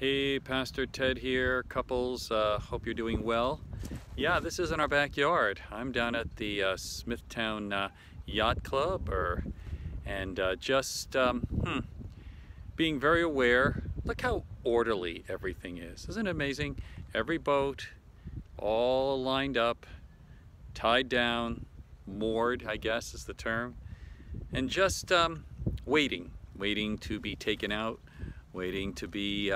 Hey, Pastor Ted here, couples, hope you're doing well. Yeah, this is in our backyard. I'm down at the Smithtown Yacht Club, and just being very aware. Look how orderly everything is. Isn't it amazing? Every boat, all lined up, tied down, moored, I guess is the term, and just waiting to be taken out, waiting to be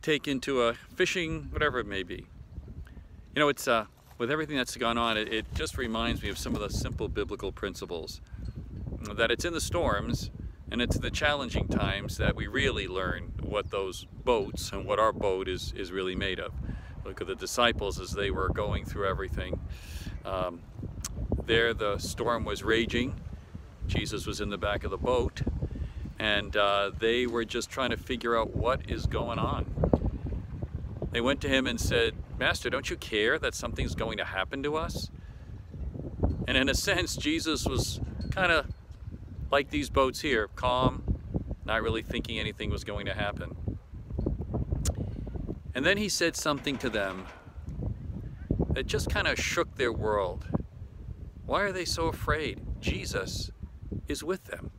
taken to a fishing, whatever it may be. You know, it's with everything that's gone on, it just reminds me of some of the simple biblical principles. That it's in the storms and it's the challenging times that we really learn what those boats and what our boat is really made of. Look at the disciples as they were going through everything. There the storm was raging. Jesus was in the back of the boat, and they were just trying to figure out what is going on. They went to him and said, "Master, don't you care that something's going to happen to us?" And in a sense, Jesus was kind of like these boats here, calm, not really thinking anything was going to happen. And then he said something to them that just kind of shook their world. Why are they so afraid? Jesus is with them.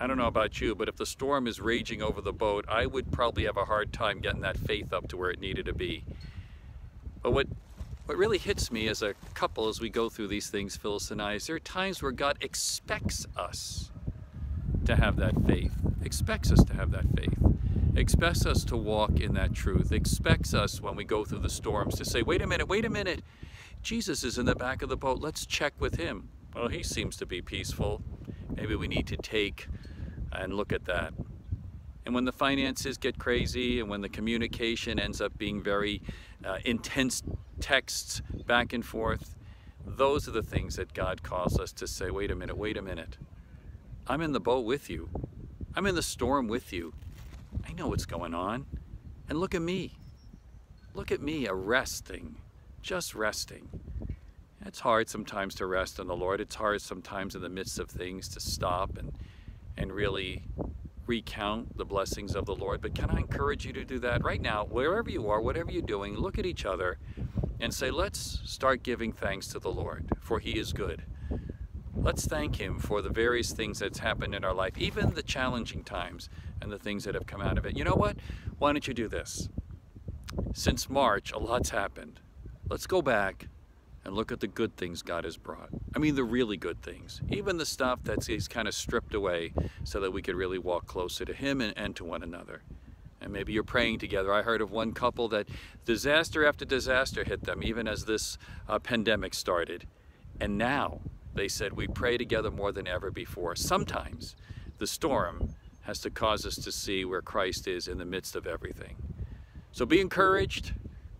I don't know about you, but if the storm is raging over the boat, I would probably have a hard time getting that faith up to where it needed to be. But what really hits me as a couple as we go through these things, Phyllis and I, is there are times where God expects us to have that faith, expects us to have that faith, expects us to walk in that truth, expects us when we go through the storms to say, wait a minute, Jesus is in the back of the boat, let's check with him. Well, he seems to be peaceful. Maybe we need to take and look at that. And when the finances get crazy and when the communication ends up being very intense texts back and forth, those are the things that God calls us to say, wait a minute. I'm in the boat with you. I'm in the storm with you. I know what's going on. And look at me. Look at me, resting, just resting. It's hard sometimes to rest in the Lord. It's hard sometimes in the midst of things to stop and really recount the blessings of the Lord. But can I encourage you to do that right now, wherever you are, whatever you're doing, look at each other and say, let's start giving thanks to the Lord, for he is good. Let's thank him for the various things that's happened in our life, even the challenging times and the things that have come out of it. You know what? Why don't you do this? Since March, a lot's happened. Let's go back and look at the good things God has brought. I mean, the really good things. Even the stuff that he's kind of stripped away so that we could really walk closer to him and to one another. And maybe you're praying together. I heard of one couple that disaster after disaster hit them, even as this pandemic started. And now they said, we pray together more than ever before. Sometimes the storm has to cause us to see where Christ is in the midst of everything. So be encouraged.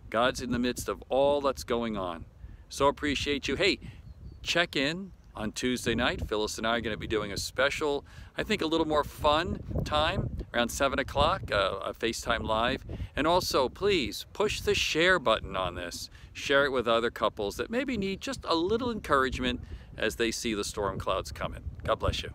God's in the midst of all that's going on. So appreciate you. Hey, check in on Tuesday night. Phyllis and I are going to be doing a special, I think a little more fun time around 7 o'clock, a FaceTime Live. And also, please push the share button on this. Share it with other couples that maybe need just a little encouragement as they see the storm clouds coming. God bless you.